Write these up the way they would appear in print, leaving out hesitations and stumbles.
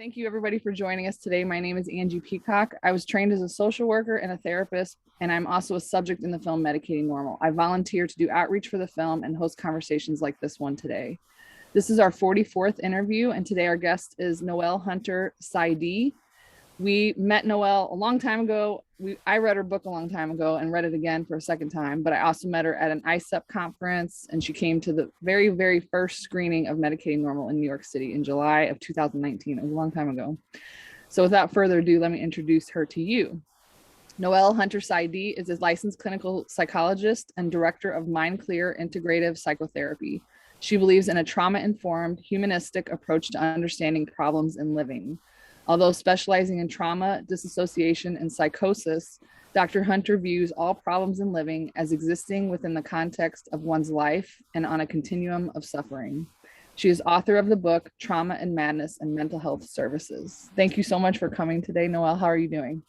Thank you everybody for joining us today. My name is Angela Peacock. I was trained as a social worker and a therapist, and I'm also a subject in the film Medicating Normal. I volunteer to do outreach for the film and host conversations like this one today. This is our 44th interview, and today our guest is Noël Hunter PsyD. We met Noël a long time ago. I read her book a long time ago and read it again for a second time, but I also met her at an ICEP conference, and she came to the very, very first screening of Medicating Normal in New York City in July of 2019. It was a long time ago. So without further ado, let me introduce her to you. Noël Hunter PsyD is a licensed clinical psychologist and director of MindClear Integrative Psychotherapy. She believes in a trauma-informed, humanistic approach to understanding problems in living. Although specializing in trauma, disassociation, and psychosis, Dr. Hunter views all problems in living as existing within the context of one's life and on a continuum of suffering. She is author of the book, Trauma and Madness and Mental Health Services. Thank you so much for coming today, Noël. How are you doing?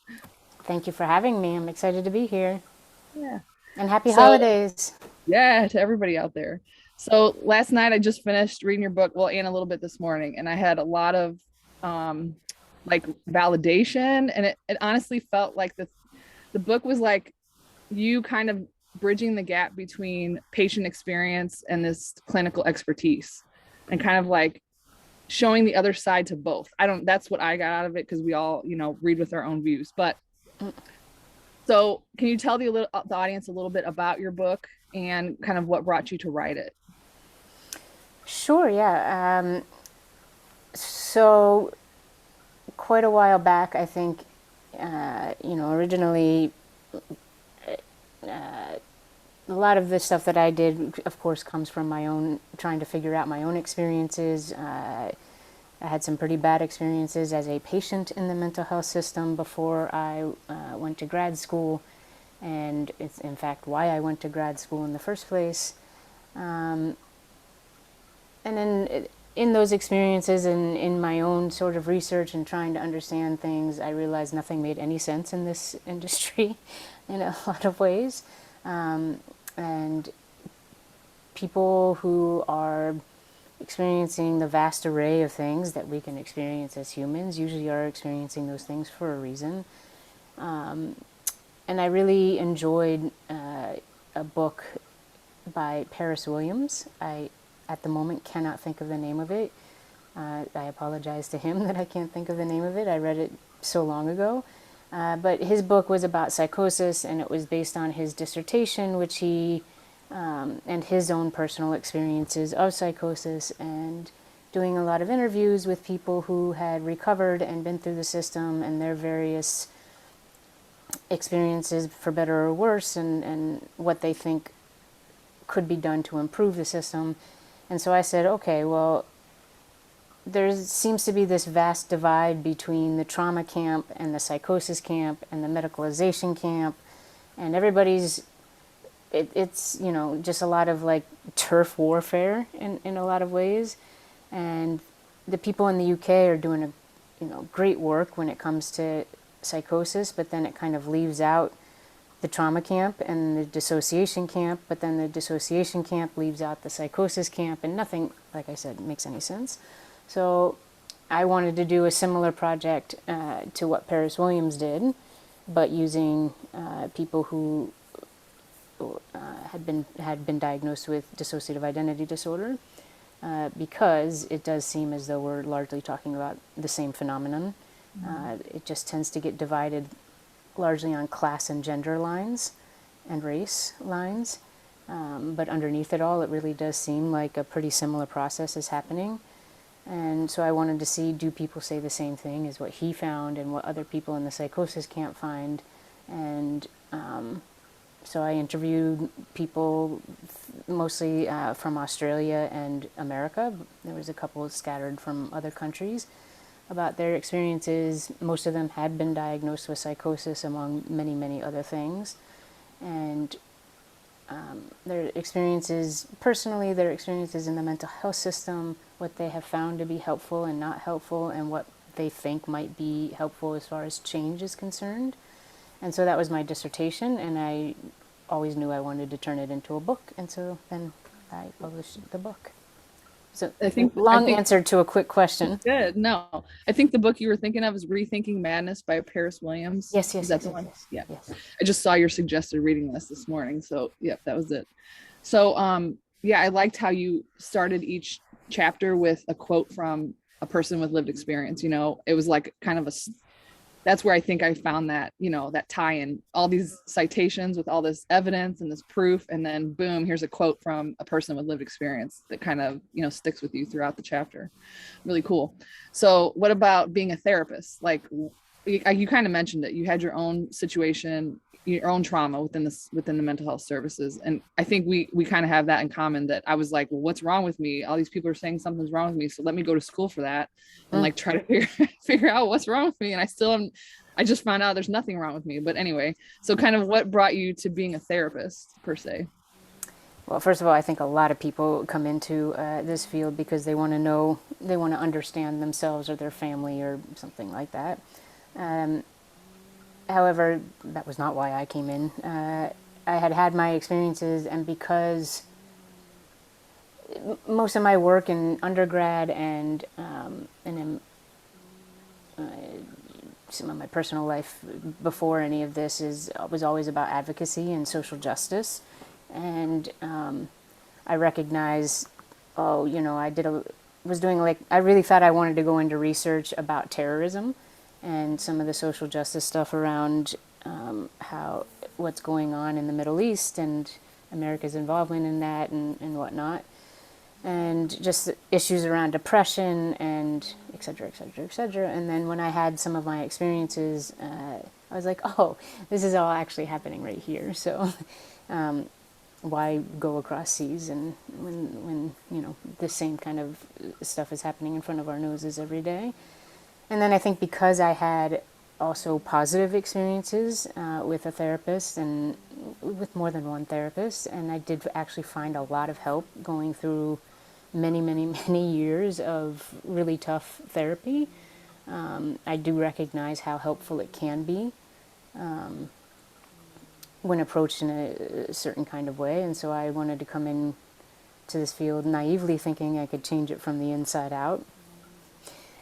Thank you for having me. I'm excited to be here. Yeah. And happy holidays. Yeah, to everybody out there. So last night I just finished reading your book, well, and a little bit this morning, and I had a lot of like validation, and it honestly felt like the book was like you kind of bridging the gap between patient experience and this clinical expertise, and kind of like showing the other side to both. That's what I got out of it, because we all, read with our own views. But so can you tell the audience a little bit about your book and kind of what brought you to write it? Sure, yeah. So quite a while back, I think, originally, a lot of the stuff that I did, of course, comes from my own, trying to figure out my own experiences. I had some pretty bad experiences as a patient in the mental health system before I went to grad school, and it's in fact why I went to grad school in the first place. And then in those experiences and in my own sort of research and trying to understand things, I realized nothing made any sense in this industry in a lot of ways. And people who are experiencing the vast array of things that we can experience as humans usually are experiencing those things for a reason. And I really enjoyed a book by Paris Williams. I, at the moment, cannot think of the name of it. I apologize to him that I can't think of the name of it. I read it so long ago. But his book was about psychosis, and it was based on his dissertation, which he and his own personal experiences of psychosis, and doing a lot of interviews with people who had recovered and been through the system and their various experiences, for better or worse, and what they think could be done to improve the system. And so I said, okay, well, there seems to be this vast divide between the trauma camp and the psychosis camp and the medicalization camp, and everybody's it's just a lot of like turf warfare in a lot of ways. And the people in the UK are doing great work when it comes to psychosis, but then it kind of leaves out the trauma camp and the dissociation camp, but then the dissociation camp leaves out the psychosis camp, and nothing, like I said, makes any sense. So I wanted to do a similar project to what Paris Williams did, but using people who had been diagnosed with dissociative identity disorder, because it does seem as though we're largely talking about the same phenomenon. It just tends to get divided largely on class and gender lines and race lines, but underneath it all, it really does seem like a pretty similar process is happening. And so I wanted to see, do people say the same thing as what he found and what other people in the psychosis can't find? And so I interviewed people mostly from Australia and America. There was a couple scattered from other countries about their experiences. Most of them had been diagnosed with psychosis, among many, many other things. And their experiences, personally, their experiences in the mental health system, what they have found to be helpful and not helpful, and what they think might be helpful as far as change is concerned. And so that was my dissertation, and I always knew I wanted to turn it into a book, and so then I published the book. So, I long think answer to a quick question. good. No, I think the book you were thinking of is Rethinking Madness by Paris Williams. Yes, Is yes, that yes, the yes, one? yes, Yeah. yes. I just saw your suggested reading list this morning. So, yep, that was it. So, yeah, I liked how you started each chapter with a quote from a person with lived experience. You know, it was like kind of that's where I think I found that, you know, that tie in all these citations with all this evidence and this proof. And then boom, here's a quote from a person with lived experience that kind of, you know, sticks with you throughout the chapter. Really cool. So what about being a therapist? Like you kind of mentioned it, you had your own situation, your own trauma within the mental health services. And I think we kind of have that in common, that I was like, well, what's wrong with me? All these people are saying something's wrong with me. So let me go to school for that and like try to figure out what's wrong with me. And I just found out there's nothing wrong with me. But anyway, so kind of what brought you to being a therapist per se? Well, first of all, I think a lot of people come into this field because they want to know, they want to understand themselves or their family or something like that. However, that was not why I came in. I had had my experiences, and because most of my work in undergrad and in some of my personal life before any of this was always about advocacy and social justice. And I recognize, oh, you know, I really thought I wanted to go into research about terrorism and some of the social justice stuff around what's going on in the Middle East and America's involvement in that and whatnot. And just issues around depression and et cetera, et cetera, et cetera. And then when I had some of my experiences, I was like, oh, this is all actually happening right here. So why go across seas and when you know the same kind of stuff is happening in front of our noses every day? And then I think because I had also positive experiences with a therapist and with more than one therapist, and I did actually find a lot of help going through many, many, many years of really tough therapy. I do recognize how helpful it can be when approached in a certain kind of way. And so I wanted to come in to this field naively thinking I could change it from the inside out,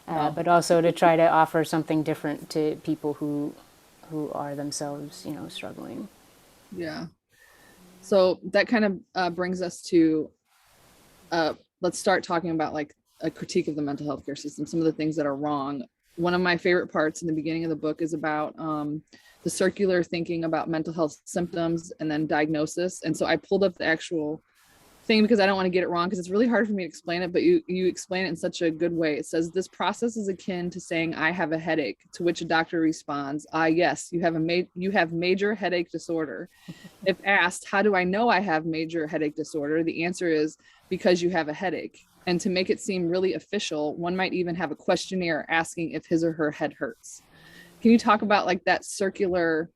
but also to try to offer something different to people who are themselves, you know, struggling. Yeah. So that kind of brings us to let's start talking about like a critique of the mental health care system, some of the things that are wrong. One of my favorite parts in the beginning of the book is about the circular thinking about mental health symptoms and then diagnosis. And so I pulled up the actual thing because I don't want to get it wrong, because it's really hard for me to explain it, but you explain it in such a good way. It says this process is akin to saying I have a headache, to which a doctor responds, yes, you have major headache disorder. If asked, how do I know I have major headache disorder? The answer is because you have a headache. And to make it seem really official, one might even have a questionnaire asking if his or her head hurts. Can you talk about like that circular?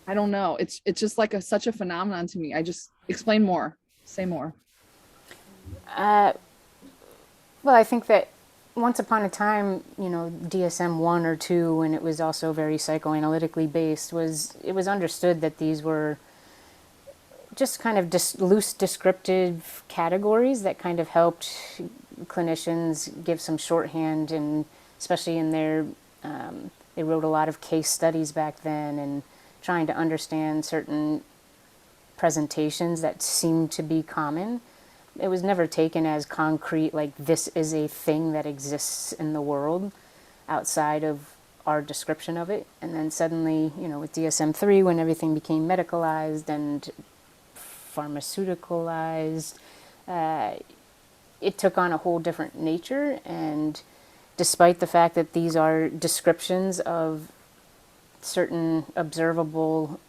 I don't know. It's just like such a phenomenon to me. I just explain more. Say more. Well, I think that once upon a time, you know, DSM 1 or 2, when it was also very psychoanalytically based, it was understood that these were just kind of loose descriptive categories that kind of helped clinicians give some shorthand, and especially in they wrote a lot of case studies back then and trying to understand certain presentations that seemed to be common. It was never taken as concrete, like this is a thing that exists in the world outside of our description of it. And then suddenly, you know, with DSM-3, when everything became medicalized and pharmaceuticalized, it took on a whole different nature. And despite the fact that these are descriptions of certain observable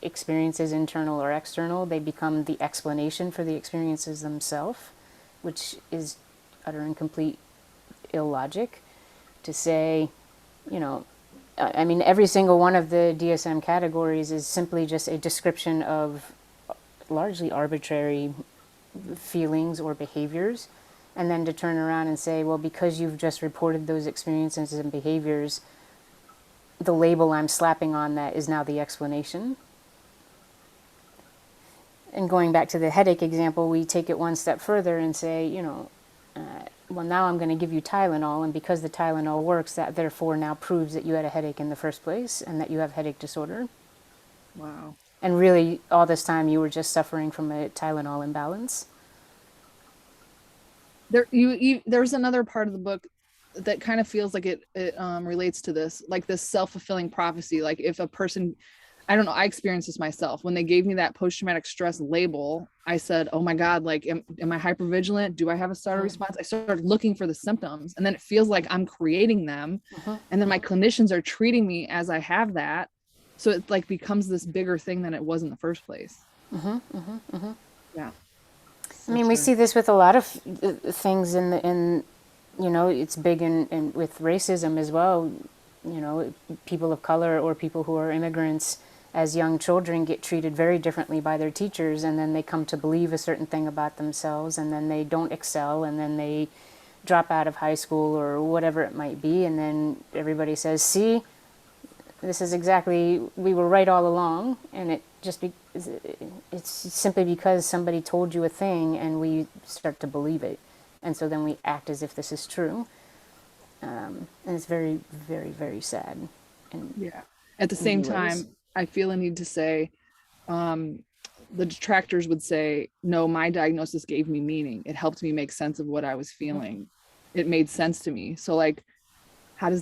experiences, internal or external, they become the explanation for the experiences themselves, which is utter and complete illogic. To say, you know, I mean, every single one of the DSM categories is simply just a description of largely arbitrary feelings or behaviors, and then to turn around and say, well, because you've just reported those experiences and behaviors, the label I'm slapping on that is now the explanation. And going back to the headache example, we take it one step further and say, well, now I'm going to give you Tylenol, and because the Tylenol works, that therefore now proves that you had a headache in the first place and that you have headache disorder. Wow. And really, all this time, you were just suffering from a Tylenol imbalance. There's another part of the book that kind of feels like it relates to this, like this self-fulfilling prophecy. Like if a person, I don't know, I experienced this myself. When they gave me that post-traumatic stress label, I said, oh my God, like, am I hypervigilant? Do I have a startle response? I started looking for the symptoms, and then it feels like I'm creating them. And then my clinicians are treating me as I have that. So it like becomes this bigger thing than it was in the first place. Yeah. I mean, we see this with a lot of things in it's big in with racism as well. People of color or people who are immigrants as young children get treated very differently by their teachers, and then they come to believe a certain thing about themselves, and then they don't excel, and then they drop out of high school or whatever it might be, and then everybody says, see, this is exactly, we were right all along, and it's simply because somebody told you a thing and we start to believe it, and so then we act as if this is true, and it's very, very, very sad. And Yeah. At the same time, I feel a need to say, the detractors would say, no, my diagnosis gave me meaning. It helped me make sense of what I was feeling. It made sense to me. So like, how do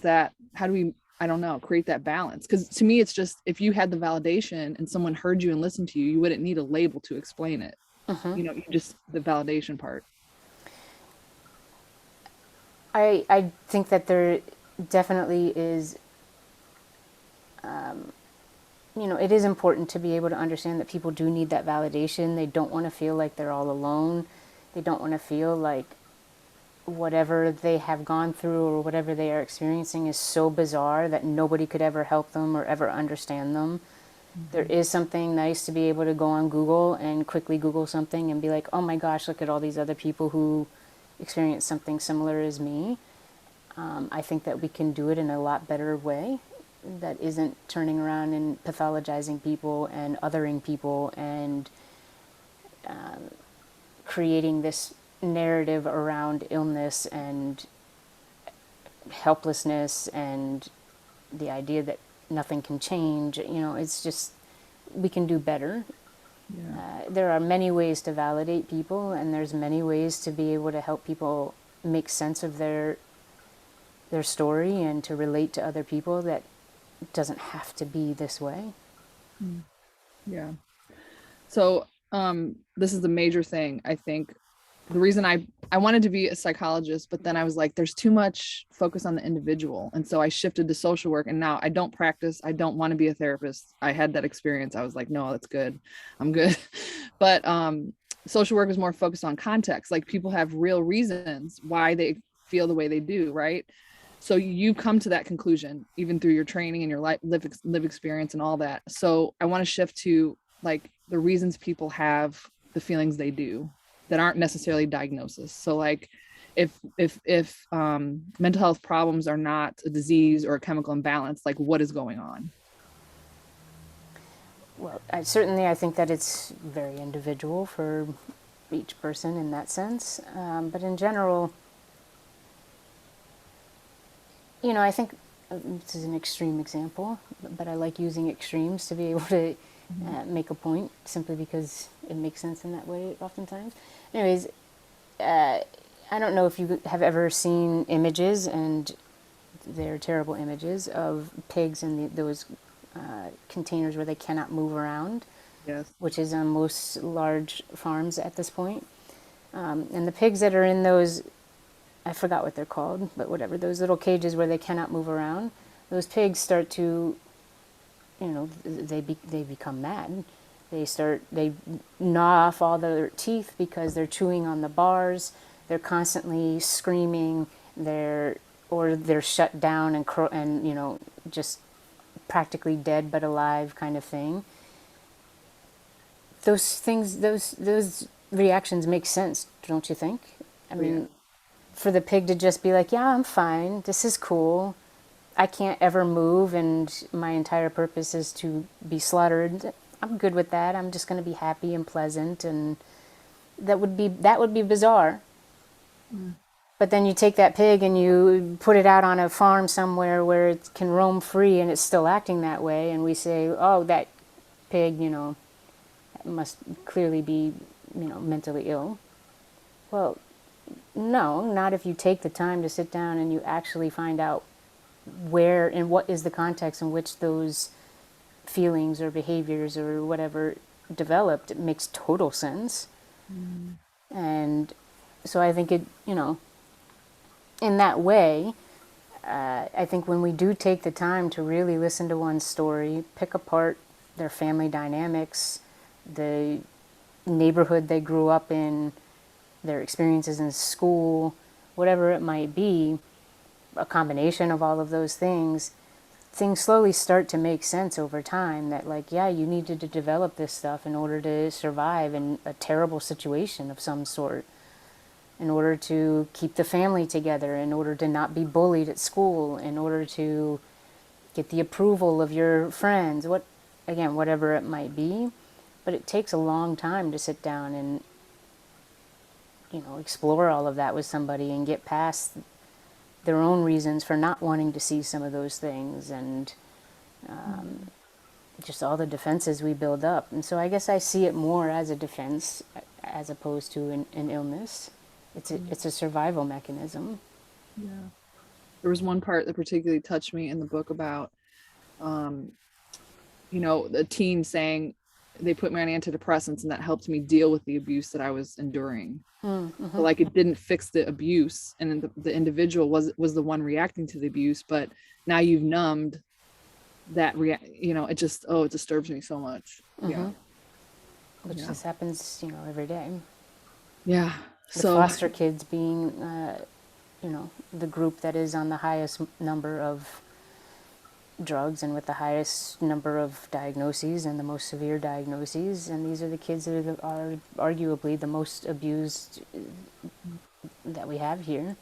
we, I don't know, create that balance? Because to me, it's just, if you had the validation and someone heard you and listened to you, you wouldn't need a label to explain it. You just the validation part. I think that there definitely is, it is important to be able to understand that people do need that validation. They don't want to feel like they're all alone. They don't want to feel like whatever they have gone through or whatever they are experiencing is so bizarre that nobody could ever help them or ever understand them. There is something nice to be able to go on Google and quickly Google something and be like, oh my gosh, look at all these other people who experience something similar as me. I think that we can do it in a lot better way that isn't turning around and pathologizing people and othering people and creating this narrative around illness and helplessness and the idea that nothing can change. It's just, we can do better. There are many ways to validate people, and there's many ways to be able to help people make sense of their story and to relate to other people that doesn't have to be this way. Yeah. So this is a major thing. I think the reason I wanted to be a psychologist, but then I was like, there's too much focus on the individual. And so I shifted to social work, and now I don't practice. I don't want to be a therapist. I had that experience. I was like, no, that's good. I'm good. But social work is more focused on context. Like people have real reasons why they feel the way they do, right? So you come to that conclusion even through your training and your live experience and all that. So I want to shift to like the reasons people have the feelings they do that aren't necessarily diagnosis. So like if mental health problems are not a disease or a chemical imbalance, like what is going on? Well, I think that it's very individual for each person in that sense. But in general, I think this is an extreme example, but I like using extremes to be able to make a point simply because it makes sense in that way oftentimes. Anyways, I don't know if you have ever seen images, and they're terrible images, of pigs in those containers where they cannot move around. Yes. Which is on most large farms at this point. And the pigs that are in those, I forgot what they're called, but whatever, those little cages where they cannot move around, those pigs start to, they become mad. They gnaw off all their teeth because they're chewing on the bars. They're constantly screaming. They're shut down and just practically dead but alive kind of thing. Those things, those reactions make sense, don't you think? I mean, for the pig to just be like, yeah, I'm fine. This is cool. I can't ever move, and my entire purpose is to be slaughtered. I'm good with that. I'm just going to be happy and pleasant, and that would be bizarre. But then you take that pig and you put it out on a farm somewhere where it can roam free and it's still acting that way, and we say, oh, that pig, must clearly be, mentally ill. Well, no, not if you take the time to sit down and you actually find out where and what is the context in which those feelings or behaviors or whatever developed. It makes total sense. And so I think in that way, I think when we do take the time to really listen to one's story, pick apart their family dynamics, the neighborhood they grew up in, their experiences in school, whatever it might be, a combination of all of those things slowly start to make sense over time that, like, yeah, you needed to develop this stuff in order to survive in a terrible situation of some sort, in order to keep the family together, in order to not be bullied at school, in order to get the approval of your friends, whatever it might be. But it takes a long time to sit down and, explore all of that with somebody and get past their own reasons for not wanting to see some of those things, and just all the defenses we build up. And so I guess I see it more as a defense as opposed to an illness. It's a survival mechanism. Yeah. There was one part that particularly touched me in the book about, the teen saying they put me on antidepressants and that helped me deal with the abuse that I was enduring. Mm-hmm. But like, it didn't fix the abuse, and the individual was the one reacting to the abuse, but now you've numbed that it just, it disturbs me so much. Yeah. Which just happens, every day. Yeah. With foster kids being, the group that is on the highest number of drugs and with the highest number of diagnoses and the most severe diagnoses. And these are the kids that are arguably the most abused that we have here.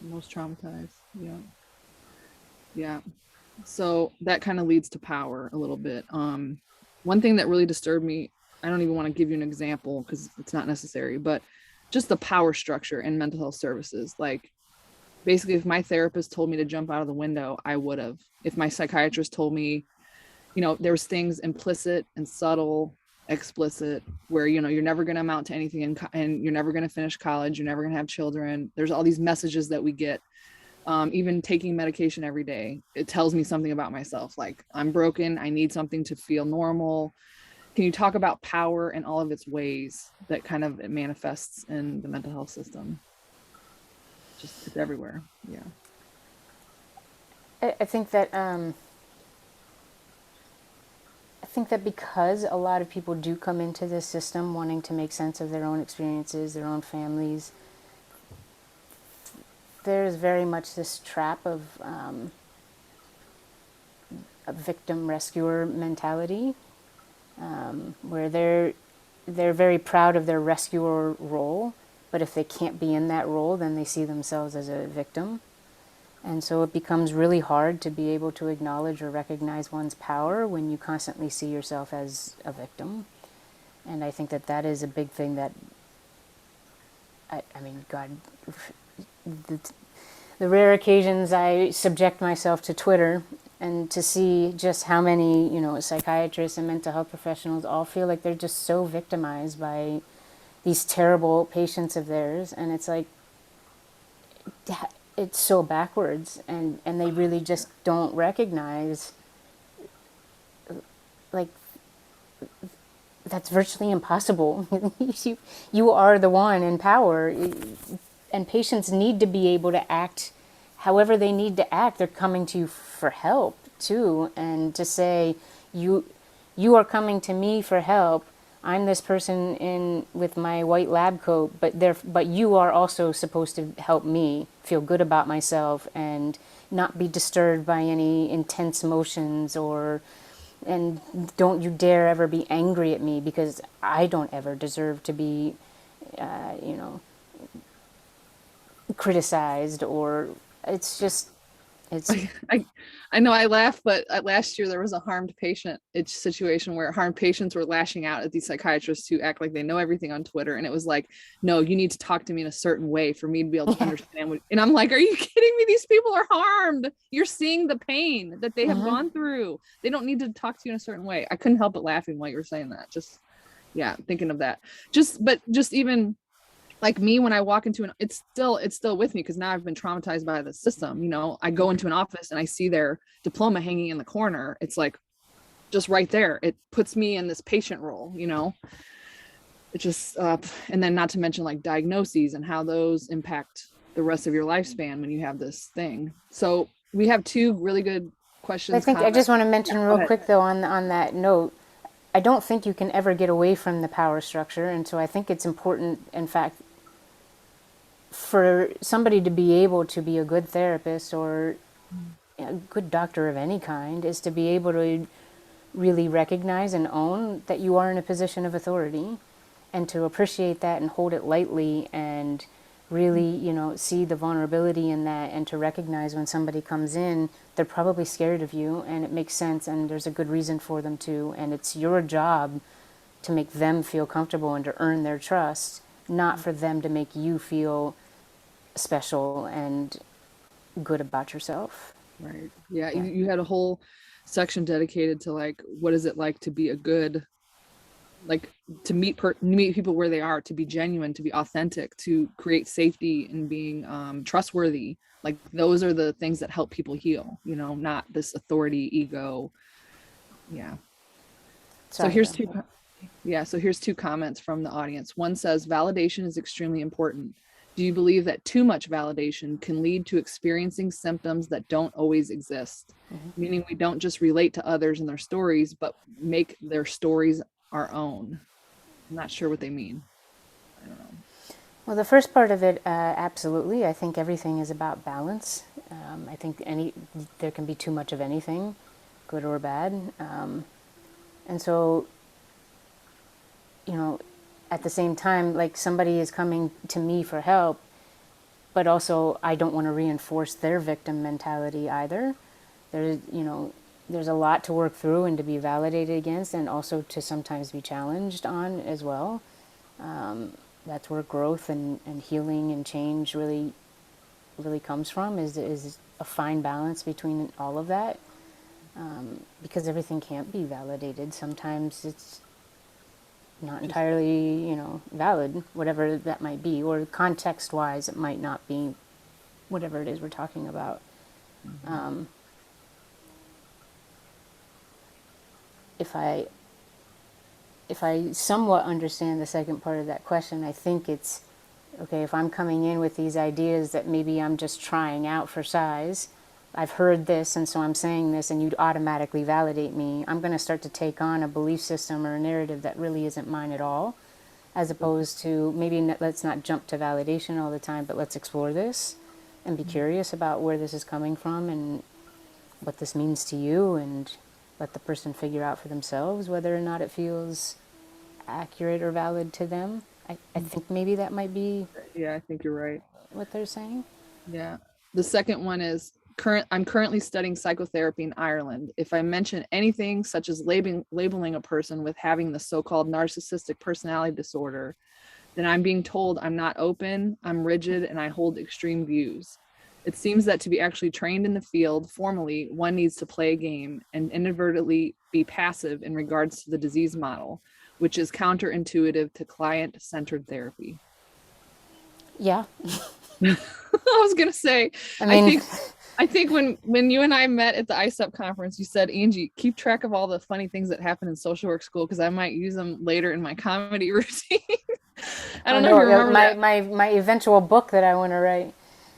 Most traumatized. Yeah. Yeah. So that kind of leads to power a little bit. One thing that really disturbed me, I don't even want to give you an example because it's not necessary, but just the power structure in mental health services. Like, basically, if my therapist told me to jump out of the window, I would have. If my psychiatrist told me, there was things implicit and subtle, explicit, where, you're never going to amount to anything and you're never going to finish college, you're never going to have children. There's all these messages that we get. Even taking medication every day, it tells me something about myself. Like, I'm broken. I need something to feel normal. Can you talk about power and all of its ways that kind of it manifests in the mental health system? Just, it's everywhere. Yeah. I think that because a lot of people do come into this system wanting to make sense of their own experiences, their own families, there's very much this trap of a victim rescuer mentality, where they're very proud of their rescuer role, but if they can't be in that role, then they see themselves as a victim. And so it becomes really hard to be able to acknowledge or recognize one's power when you constantly see yourself as a victim. And I think that is a big thing that, I mean, God, the rare occasions I subject myself to Twitter and to see just how many, psychiatrists and mental health professionals all feel like they're just so victimized by these terrible patients of theirs. And it's like, it's so backwards, and they really just don't recognize, like, that's virtually impossible. You are the one in power, and patients need to be able to act however they need to act. They're coming to you for help too, and to say, you are coming to me for help. I'm this person in with my white lab coat, but you are also supposed to help me feel good about myself and not be disturbed by any intense emotions, and don't you dare ever be angry at me, because I don't ever deserve to be, criticized. Or it's just, It's I know I laugh, but last year there was a harmed patient situation where harmed patients were lashing out at these psychiatrists who act like they know everything on Twitter. And it was like, no, you need to talk to me in a certain way for me to be able to understand what, and I'm like, are you kidding me? These people are harmed. You're seeing the pain that they have gone through. They don't need to talk to you in a certain way. I couldn't help but laughing while you were saying that. Just, yeah, thinking of that. But even like me, when I walk into it's still with me because now I've been traumatized by the system. You know, I go into an office and I see their diploma hanging in the corner. It's like just right there. It puts me in this patient role, you know. It just and then not to mention like diagnoses and how those impact the rest of your lifespan when you have this thing. So we have two really good questions. I think I just want to mention real quick though on that note, I don't think you can ever get away from the power structure, and so I think it's important, in fact, for somebody to be able to be a good therapist or a good doctor of any kind is to be able to really recognize and own that you are in a position of authority, and to appreciate that and hold it lightly, and really, you know, see the vulnerability in that, and to recognize when somebody comes in, they're probably scared of you, and it makes sense, and there's a good reason for them to, and it's your job to make them feel comfortable and to earn their trust, not for them to make you feel special and good about yourself. Right. Yeah. You had a whole section dedicated to like, what is it like to be a good, like to meet people where they are, to be genuine, to be authentic, to create safety and being trustworthy. Like those are the things that help people heal, you know, not this authority, ego. Yeah. So here's two comments from the audience. One says, validation is extremely important. Do you believe that too much validation can lead to experiencing symptoms that don't always exist? Meaning we don't just relate to others and their stories, but make their stories our own. I'm not sure what they mean. I don't know. Well, the first part of it, absolutely. I think everything is about balance. I think there can be too much of anything, good or bad. And so, you know, at the same time, like somebody is coming to me for help, but also I don't want to reinforce their victim mentality either. There's a lot to work through and to be validated against, and also to sometimes be challenged on as well. That's where growth and healing and change really comes from, is a fine balance between all of that. Because everything can't be validated. Sometimes it's not entirely, valid, whatever that might be, or context-wise, it might not be whatever it is we're talking about. If I somewhat understand the second part of that question, I think it's, okay, if I'm coming in with these ideas that maybe I'm just trying out for size, I've heard this, and so I'm saying this, and you'd automatically validate me, I'm going to start to take on a belief system or a narrative that really isn't mine at all, as opposed to maybe let's not jump to validation all the time, but let's explore this and be curious about where this is coming from and what this means to you, and let the person figure out for themselves whether or not it feels accurate or valid to them. I think maybe that might be... Yeah, I think you're right. What they're saying. Yeah. The second one is, I'm currently studying psychotherapy in Ireland. If I mention anything such as labeling a person with having the so-called narcissistic personality disorder, then I'm being told I'm not open, I'm rigid, and I hold extreme views. It seems that to be actually trained in the field formally, one needs to play a game and inadvertently be passive in regards to the disease model, which is counterintuitive to client-centered therapy. Yeah. I was going to say, I think when you and I met at the ISEP conference, you said, Angie, keep track of all the funny things that happen in social work school, because I might use them later in my comedy routine. I don't know if you remember my eventual book that I want to write.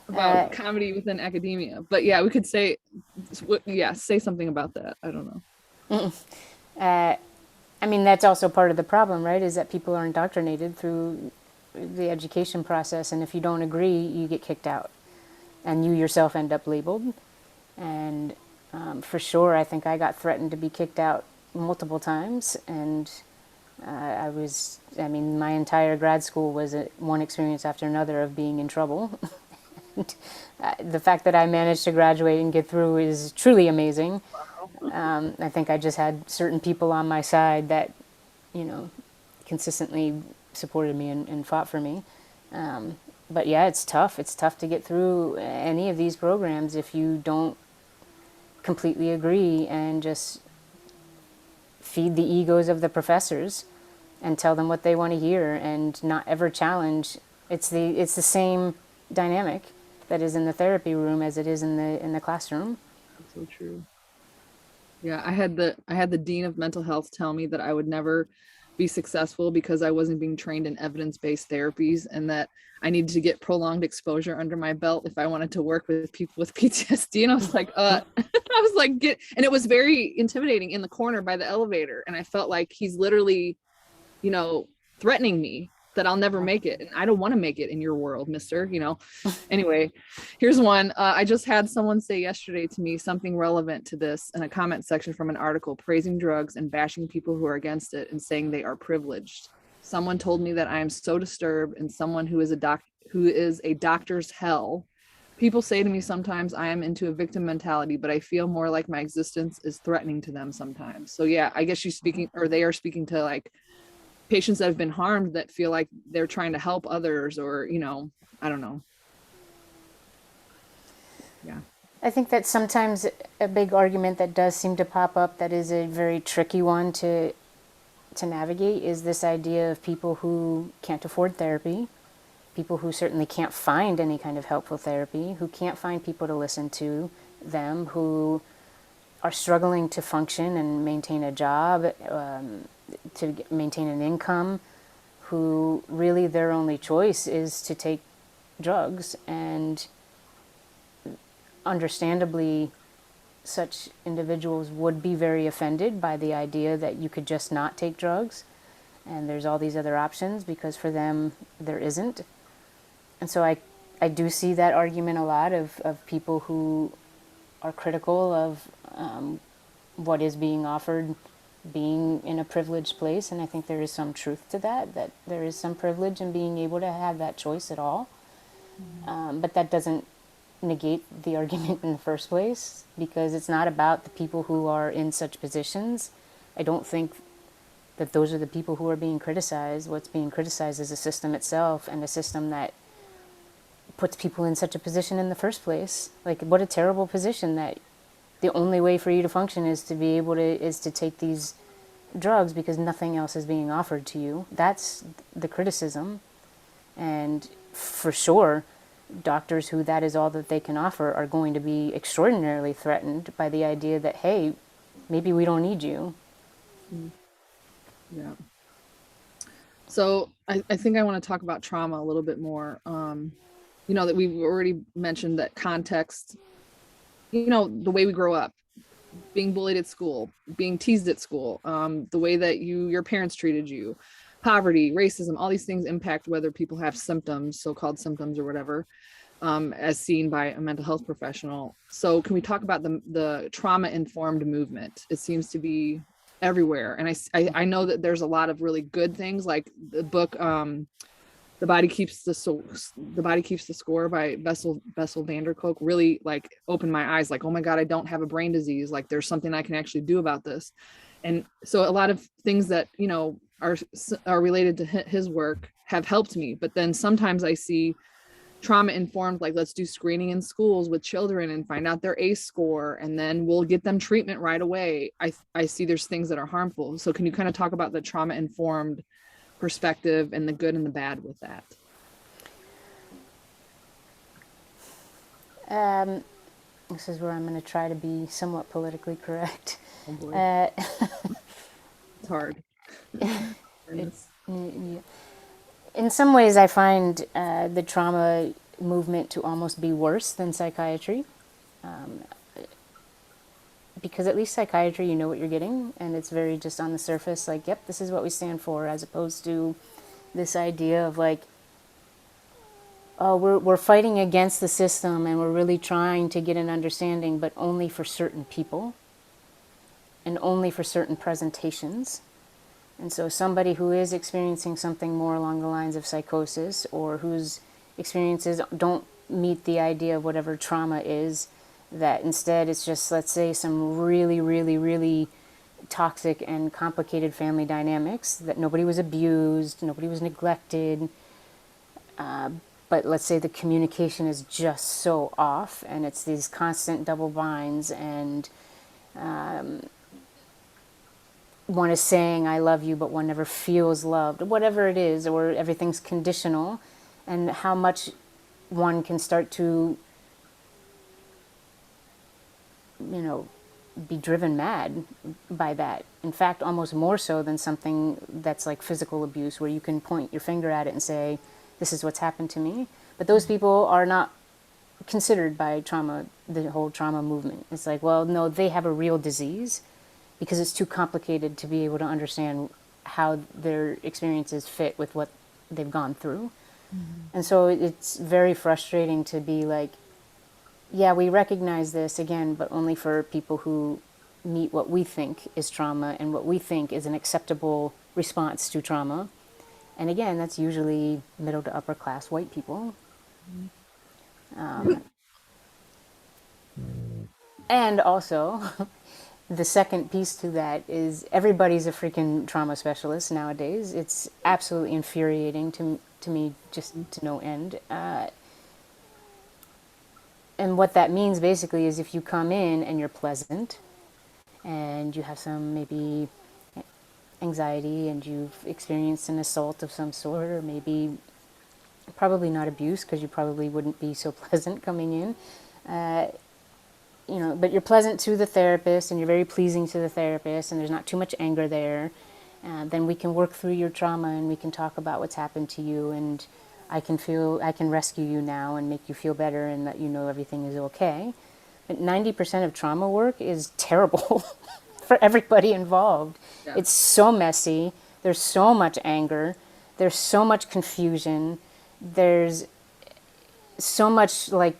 About comedy within academia. But yeah, we could say something about that. I don't know. I mean, that's also part of the problem, right? Is that people are indoctrinated through the education process, and if you don't agree, you get kicked out, and you yourself end up labeled. And for sure, I think I got threatened to be kicked out multiple times, and my entire grad school was one experience after another of being in trouble. And the fact that I managed to graduate and get through is truly amazing. I think I just had certain people on my side that, you know, consistently supported me and fought for me. But yeah, it's tough. It's tough to get through any of these programs if you don't completely agree and just feed the egos of the professors and tell them what they want to hear and not ever challenge. It's the same dynamic that is in the therapy room as it is in the classroom. That's so true. Yeah, I had the dean of mental health tell me that I would never be successful because I wasn't being trained in evidence-based therapies, and that I needed to get prolonged exposure under my belt if I wanted to work with people with PTSD. And I was like, I was like, and it was very intimidating in the corner by the elevator. And I felt like he's literally, you know, threatening me that I'll never make it. And I don't want to make it in your world, mister, you know. Anyway, here's one. I just had someone say yesterday to me something relevant to this in a comment section from an article praising drugs and bashing people who are against it and saying they are privileged. Someone told me that I am so disturbed, and someone who is a doctor's hell. People say to me sometimes I am into a victim mentality, but I feel more like my existence is threatening to them sometimes. So yeah, I guess they are speaking to like patients that have been harmed that feel like they're trying to help others, or, you know, I don't know. Yeah. I think that sometimes a big argument that does seem to pop up that is a very tricky one to navigate is this idea of people who can't afford therapy, people who certainly can't find any kind of helpful therapy, who can't find people to listen to them, who are struggling to function and maintain a job, to maintain an income, who really their only choice is to take drugs. And understandably, such individuals would be very offended by the idea that you could just not take drugs and there's all these other options, because for them there isn't. And so I do see that argument a lot of people who are critical of what is being offered being in a privileged place, and I think there is some truth to that there is some privilege in being able to have that choice at all. But that doesn't negate the argument in the first place, because it's not about the people who are in such positions. I don't think that those are the people who are being criticized. What's being criticized is the system itself, and a system that puts people in such a position in the first place. Like, what a terrible position that the only way for you to function is to take these drugs because nothing else is being offered to you. That's the criticism. And for sure, doctors who that is all that they can offer are going to be extraordinarily threatened by the idea that, hey, maybe we don't need you. Yeah. So I think I want to talk about trauma a little bit more. You know, that we've already mentioned that context, you know, the way we grow up, being bullied at school, being teased at school, the way that your parents treated you, poverty, racism, all these things impact whether people have symptoms, so-called symptoms or whatever, as seen by a mental health professional. So can we talk about the trauma-informed movement? It seems to be everywhere. And I know that there's a lot of really good things, like the book, The Body Keeps the Score by Bessel van der Kolk really like opened my eyes, like, oh my God, I don't have a brain disease. Like, there's something I can actually do about this. And so a lot of things that, you know, are related to his work have helped me. But then sometimes I see trauma informed, like, let's do screening in schools with children and find out their ACE score, and then we'll get them treatment right away. I see there's things that are harmful. So can you kind of talk about the trauma informed perspective and the good and the bad with that? This is where I'm going to try to be somewhat politically correct. Oh boy. It's hard. In some ways, I find the trauma movement to almost be worse than psychiatry. Because at least psychiatry, you know what you're getting, and it's very just on the surface, like, yep, this is what we stand for, as opposed to this idea of like, oh, we're fighting against the system and we're really trying to get an understanding, but only for certain people and only for certain presentations. And so somebody who is experiencing something more along the lines of psychosis, or whose experiences don't meet the idea of whatever trauma is, that instead it's just, let's say, some really, really, really toxic and complicated family dynamics, that nobody was abused, nobody was neglected, but let's say the communication is just so off, and it's these constant double binds, and one is saying I love you but one never feels loved, whatever it is, or everything's conditional, and how much one can start to, be driven mad by that. In fact, almost more so than something that's like physical abuse, where you can point your finger at it and say, this is what's happened to me. But those people are not considered by trauma, the whole trauma movement. It's like, well, no, they have a real disease, because it's too complicated to be able to understand how their experiences fit with what they've gone through. And so it's very frustrating to be like, yeah, we recognize this again, but only for people who meet what we think is trauma and what we think is an acceptable response to trauma. And again, that's usually middle to upper class white people. And also, the second piece to that is everybody's a freaking trauma specialist nowadays. It's absolutely infuriating to me, just to no end. And what that means basically is if you come in and you're pleasant and you have some maybe anxiety and you've experienced an assault of some sort, or maybe probably not abuse, because you probably wouldn't be so pleasant coming in, but you're pleasant to the therapist and you're very pleasing to the therapist and there's not too much anger there, then we can work through your trauma and we can talk about what's happened to you, and I can rescue you now and make you feel better and let you know everything is okay. But 90% of trauma work is terrible for everybody involved. Yeah. It's so messy. There's so much anger. There's so much confusion. There's so much like,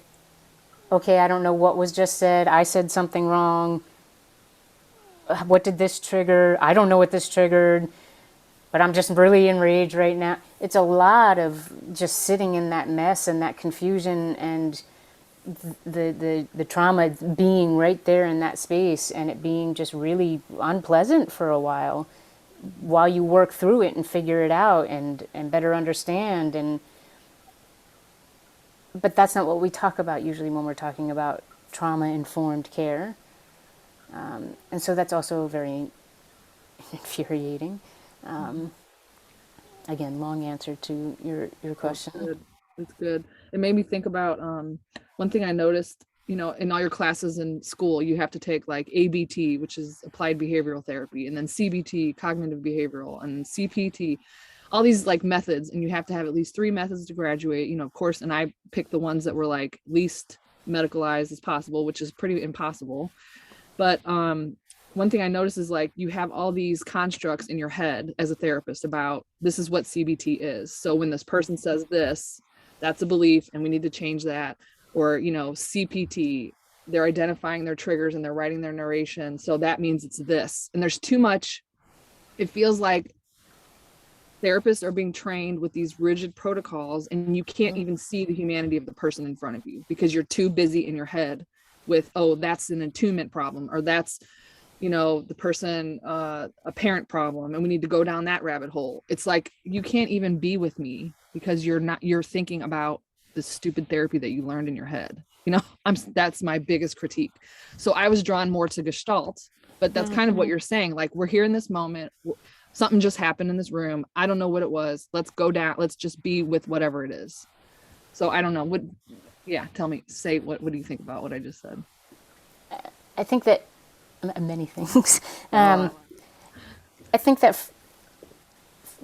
okay, I don't know what was just said. I said something wrong. What did this trigger? I don't know what this triggered, but I'm just really enraged right now. It's a lot of just sitting in that mess and that confusion, and the trauma being right there in that space, and it being just really unpleasant for a while you work through it and figure it out and better understand. But that's not what we talk about usually when we're talking about trauma-informed care. And so that's also very infuriating. Again, long answer to your question. That's good. It made me think about one thing I noticed, in all your classes in school, you have to take like ABT, which is applied behavioral therapy, and then CBT, cognitive behavioral, and CPT, all these like methods, and you have to have at least 3 methods to graduate, of course. And I picked the ones that were like least medicalized as possible, which is pretty impossible. But one thing I noticed is like you have all these constructs in your head as a therapist about this is what CBT is. So when this person says this, that's a belief and we need to change that. Or, CPT, they're identifying their triggers and they're writing their narration. So that means it's this. And there's too much. It feels like therapists are being trained with these rigid protocols and you can't even see the humanity of the person in front of you because you're too busy in your head with, oh, that's an attunement problem, or that's, the person, a parent problem, and we need to go down that rabbit hole. It's like, you can't even be with me because you're thinking about the stupid therapy that you learned in your head. That's my biggest critique. So I was drawn more to Gestalt, but that's kind of what you're saying. Like, we're here in this moment. Something just happened in this room. I don't know what it was. Let's go down. Let's just be with whatever it is. So I don't know. Tell me, what do you think about what I just said? I think that many things. I think that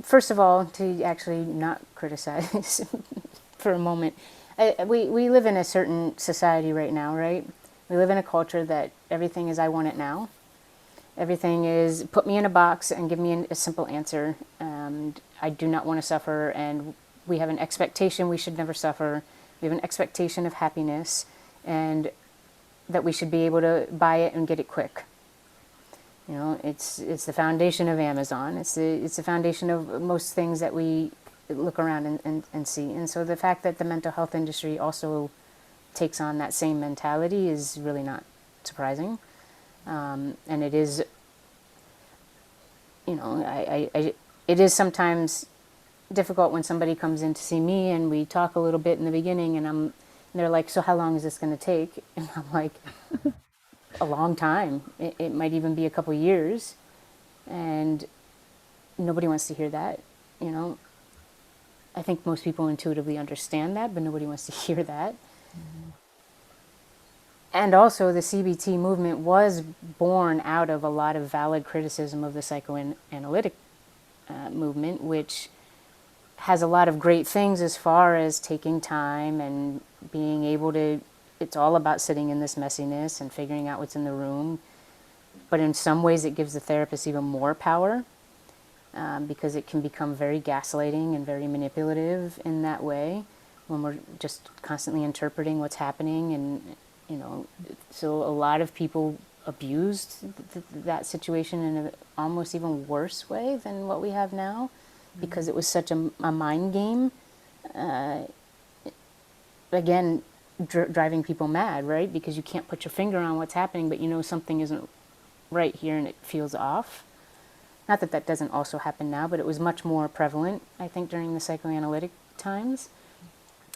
first of all, to actually not criticize for a moment, we live in a certain society right now, right? We live in a culture that everything is I want it now. Everything is put me in a box and give me a simple answer. And I do not want to suffer. And we have an expectation we should never suffer. We have an expectation of happiness, and that we should be able to buy it and get it quick. It's the foundation of Amazon. It's the foundation of most things that we look around and see. And so the fact that the mental health industry also takes on that same mentality is really not surprising. And it is, it is sometimes difficult when somebody comes in to see me and we talk a little bit in the beginning, and they're like, so how long is this going to take? And I'm like, a long time. It might even be a couple years. And nobody wants to hear that, I think most people intuitively understand that, but nobody wants to hear that. Mm-hmm. And also, the CBT movement was born out of a lot of valid criticism of the psychoanalytic movement, which has a lot of great things as far as taking time and being able to, it's all about sitting in this messiness and figuring out what's in the room. But in some ways, it gives the therapist even more power. Because it can become very gaslighting and very manipulative in that way when we're just constantly interpreting what's happening. And, so a lot of people abused that situation in an almost even worse way than what we have now, because it was such a mind game. Again, driving people mad, right? Because you can't put your finger on what's happening, but something isn't right here and it feels off. Not that that doesn't also happen now, but it was much more prevalent, I think, during the psychoanalytic times.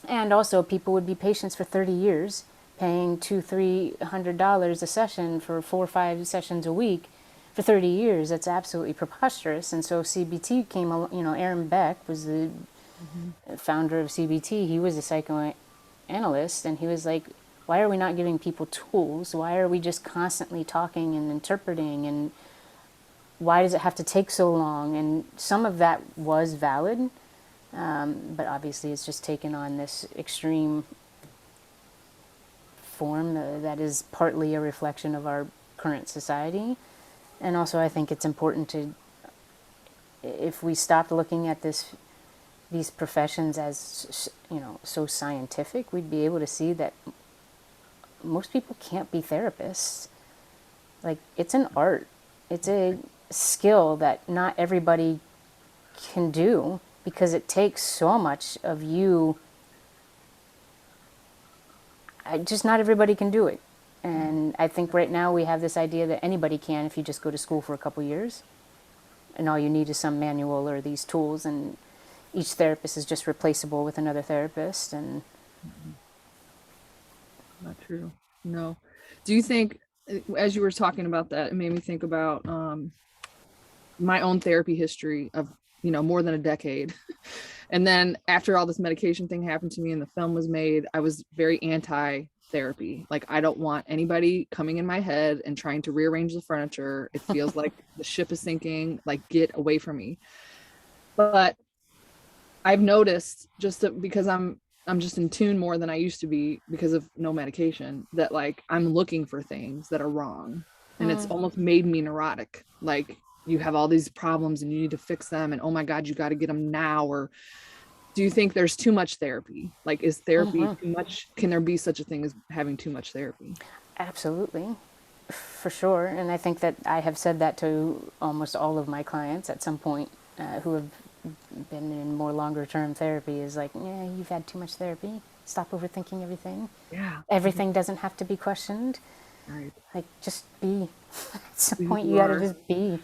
And also, people would be patients for 30 years, paying $200-$300 a session for 4 or 5 sessions a week for 30 years. That's absolutely preposterous. And so CBT came along, Aaron Beck was the founder of CBT. He was a psychoanalyst, and he was like, why are we not giving people tools? Why are we just constantly talking and interpreting, and why does it have to take so long? And some of that was valid, but obviously it's just taken on this extreme form that is partly a reflection of our current society. And also, I think it's important to, if we stopped looking at these professions as, so scientific, we'd be able to see that most people can't be therapists. Like, it's an art. It's a skill that not everybody can do, because it takes so much of you. Just not everybody can do it. And I think right now we have this idea that anybody can if you just go to school for a couple years, and all you need is some manual or these tools, and each therapist is just replaceable with another therapist. And not true. No. Do you think, as you were talking about that, it made me think about my own therapy history of, more than a decade. And then after all this medication thing happened to me and the film was made, I was very anti-therapy. Like, I don't want anybody coming in my head and trying to rearrange the furniture. It feels like the ship is sinking, like, get away from me. But I've noticed, just because I'm just in tune more than I used to be because of no medication, that like I'm looking for things that are wrong. And it's almost made me neurotic. Like, you have all these problems and you need to fix them, and oh my God, you got to get them now. Or do you think there's too much therapy? Like, is therapy too much? Can there be such a thing as having too much therapy? Absolutely, for sure. And I think that I have said that to almost all of my clients at some point who have been in more longer term therapy, is like, yeah, you've had too much therapy. Stop overthinking everything. Yeah. Everything doesn't have to be questioned. Right. Like, just be. At some point, you you gotta are. just be.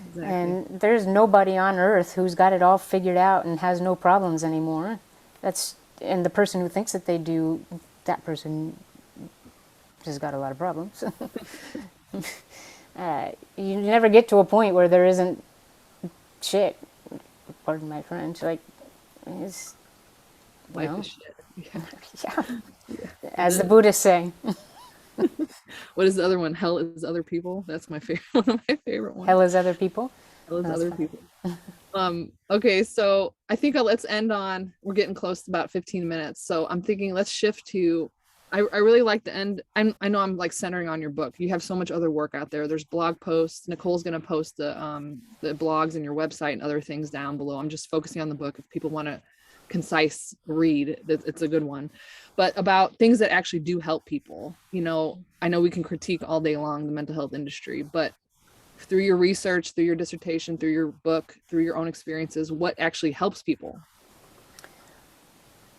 Exactly. And there's nobody on earth who's got it all figured out and has no problems anymore. And the person who thinks that they do, that person has got a lot of problems. You never get to a point where there isn't shit. Pardon my French. Like, it's, Life is shit. Yeah. As the Buddhists say. What is the other one? Hell is other people. That's my favorite. One of my favorite ones. Hell is other people. Hell is other people. Okay, so I think let's end on, we're getting close to about 15 minutes. So I'm thinking let's shift to, I really like the end. I know I'm like centering on your book. You have so much other work out there. There's blog posts. Nicole's going to post the blogs and your website and other things down below. I'm just focusing on the book. If people want to concise read, it's a good one. But about things that actually do help people. I know we can critique all day long the mental health industry, but through your research, through your dissertation, through your book, through your own experiences, what actually helps people?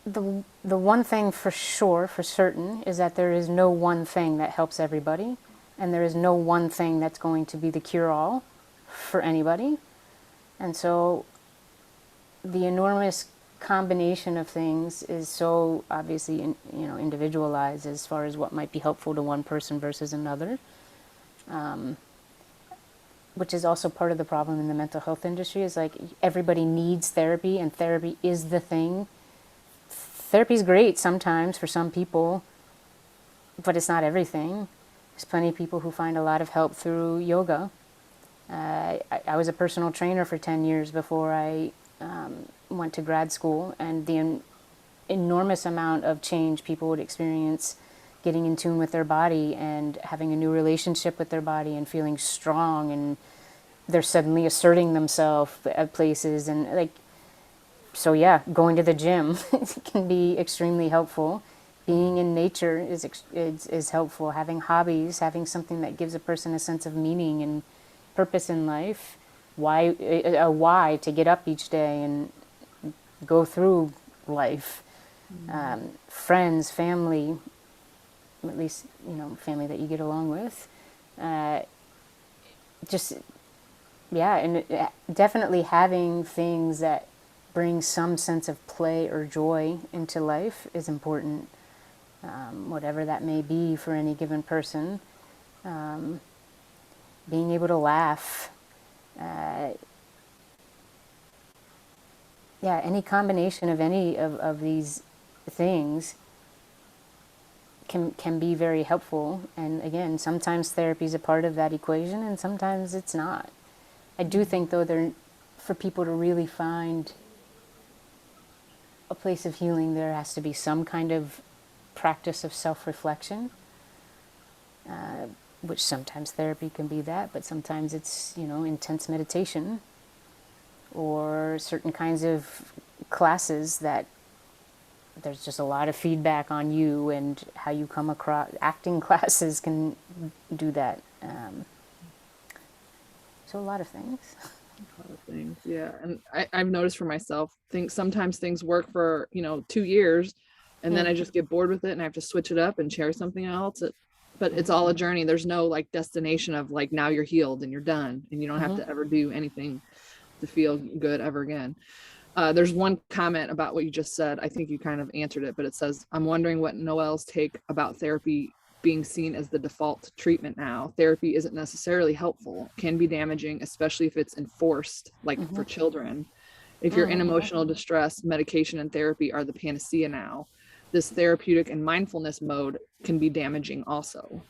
the one thing for sure, for certain, is that there is no one thing that helps everybody, and there is no one thing that's going to be the cure-all for anybody. And so the enormous combination of things is so obviously individualized as far as what might be helpful to one person versus another, which is also part of the problem in the mental health industry. Is like everybody needs therapy, and therapy is the thing. Therapy is great sometimes for some people, but it's not everything. There's plenty of people who find a lot of help through yoga. I was a personal trainer for 10 years before I went to grad school, and the enormous amount of change people would experience getting in tune with their body and having a new relationship with their body and feeling strong, and they're suddenly asserting themselves at places, and like, so yeah, going to the gym can be extremely helpful. Being in nature is helpful. Having hobbies, having something that gives a person a sense of meaning and purpose in life, a why to get up each day and go through life. Friends, family, at least family that you get along with. Just yeah, and definitely having things that bring some sense of play or joy into life is important, whatever that may be for any given person. Being able to laugh, any combination of any of these things can be very helpful. And again, sometimes therapy is a part of that equation, and sometimes it's not. I do think, though, for people to really find a place of healing, there has to be some kind of practice of self-reflection, which sometimes therapy can be that, but sometimes it's, intense meditation or certain kinds of classes that there's just a lot of feedback on you and how you come across. Acting classes can do that. So a lot of things. A lot of things, yeah. And I've noticed for myself, sometimes things work for 2 years, and then I just get bored with it and I have to switch it up and share something else. But it's all a journey. There's no like destination of like, now you're healed and you're done and you don't have to ever do anything to feel good ever again. There's one comment about what you just said. I think you kind of answered it, but it says, I'm wondering what Noel's take about therapy being seen as the default treatment now. Therapy isn't necessarily helpful, can be damaging, especially if it's enforced, like for children. If you're in emotional distress, medication and therapy are the panacea now. This therapeutic and mindfulness mode can be damaging also.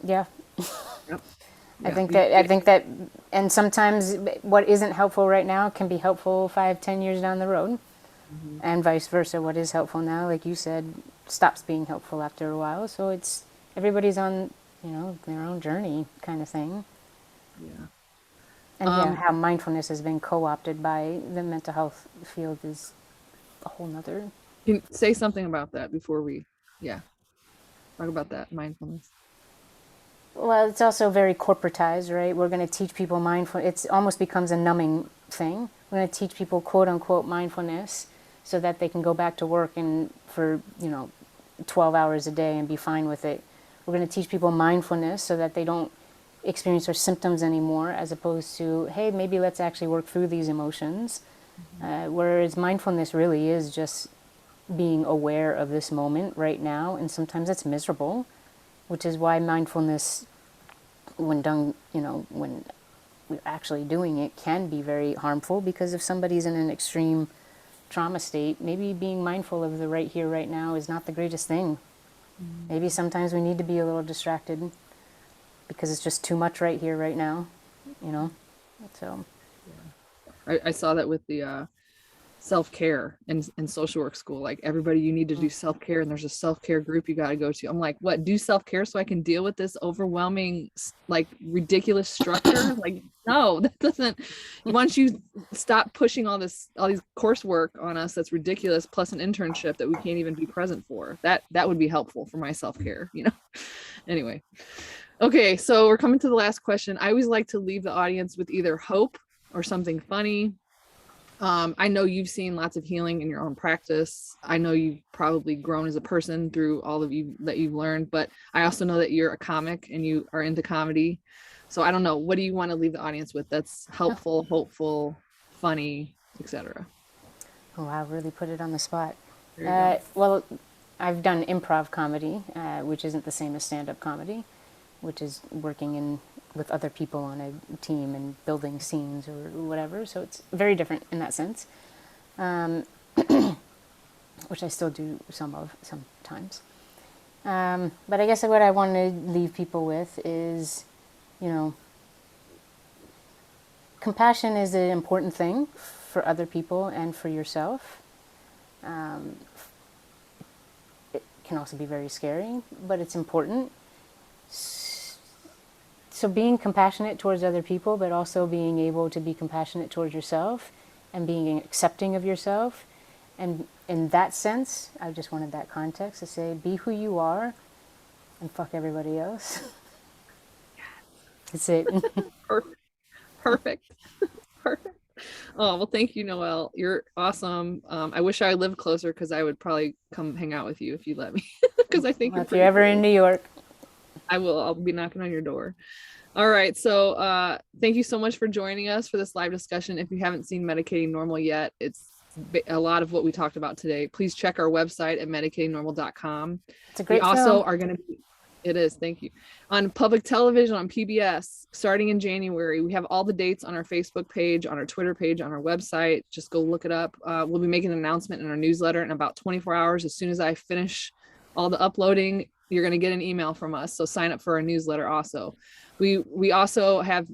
Yeah. Yep. I think that, and sometimes what isn't helpful right now can be helpful 5-10 years down the road, and vice versa. What is helpful now, like you said, stops being helpful after a while. So it's everybody's on, their own journey kind of thing. Yeah. And how mindfulness has been co-opted by the mental health field is a whole nother. Can you say something about that before we, talk about that mindfulness? Well, it's also very corporatized, right? We're going to teach people mindfulness. It almost becomes a numbing thing. We're going to teach people quote unquote mindfulness so that they can go back to work and for 12 hours a day and be fine with it. We're going to teach people mindfulness so that they don't experience their symptoms anymore, as opposed to, hey, maybe let's actually work through these emotions. Whereas mindfulness really is just being aware of this moment right now, and sometimes it's miserable, which is why mindfulness, when done, when we're actually doing it, can be very harmful, because if somebody's in an extreme trauma state, maybe being mindful of the right here, right now is not the greatest thing. Maybe sometimes we need to be a little distracted because it's just too much right here, right now, so. I saw that with the self-care in social work school. Like, everybody, you need to do self-care, and there's a self-care group you got to go to. I'm like, what, do self-care so I can deal with this overwhelming, like, ridiculous structure? Like, no, that doesn't. Once you stop pushing all these coursework on us that's ridiculous, plus an internship that we can't even be present for, that would be helpful for my self-care, Anyway, okay, so we're coming to the last question. I always like to leave the audience with either hope or something funny. I know you've seen lots of healing in your own practice. I know you've probably grown as a person through all of you that you've learned, but I also know that you're a comic and you are into comedy. So I don't know, what do you want to leave the audience with that's helpful, hopeful, funny, etc.? Oh, wow, really put it on the spot. There you go. Well, I've done improv comedy, which isn't the same as stand-up comedy, which is working with other people on a team and building scenes or whatever. So it's very different in that sense, which I still do some of sometimes. But I guess what I want to leave people with is, compassion is an important thing for other people and for yourself. It can also be very scary, but it's important. So being compassionate towards other people, but also being able to be compassionate towards yourself and being accepting of yourself. And in that sense, I just wanted that context to say, be who you are and fuck everybody else. That's it. Perfect. Perfect. Perfect. Oh, well, thank you, Noel. You're awesome. I wish I lived closer because I would probably come hang out with you if you let me. Because I think Well, you're if you're ever in New York. I will. I'll be knocking on your door. All right. So thank you so much for joining us for this live discussion. If you haven't seen Medicating Normal yet, it's a lot of what we talked about today. Please check our website at medicatingnormal.com. It's a great We also film. are going to be, it is, thank you, on public television on PBS starting in January. We have all the dates on our Facebook page, on our Twitter page, on our website. Just go look it up. We'll be making an announcement in our newsletter in about 24 hours. As soon as I finish all the uploading, you're going to get an email from us. So sign up for our newsletter also. We also have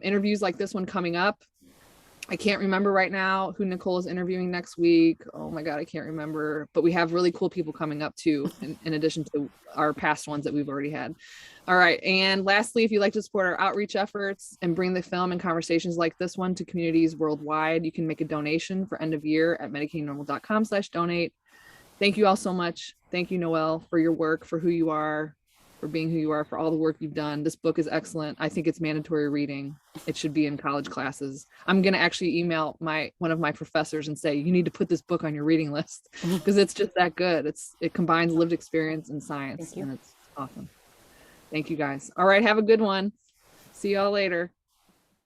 interviews like this one coming up. I can't remember right now who Nicole is interviewing next week. Oh my God, I can't remember. But we have really cool people coming up too, in addition to our past ones that we've already had. All right. And lastly, if you'd like to support our outreach efforts and bring the film and conversations like this one to communities worldwide, you can make a donation for end of year at medicatingnormal.com/donate. Thank you all so much. Thank you, Noel, for your work, for who you are, for being who you are, for all the work you've done. This book is excellent. I think it's mandatory reading. It should be in college classes. I'm going to actually email one of my professors and say, you need to put this book on your reading list because it's just that good. It combines lived experience and science, and it's awesome. Thank you guys. All right. Have a good one. See y'all later.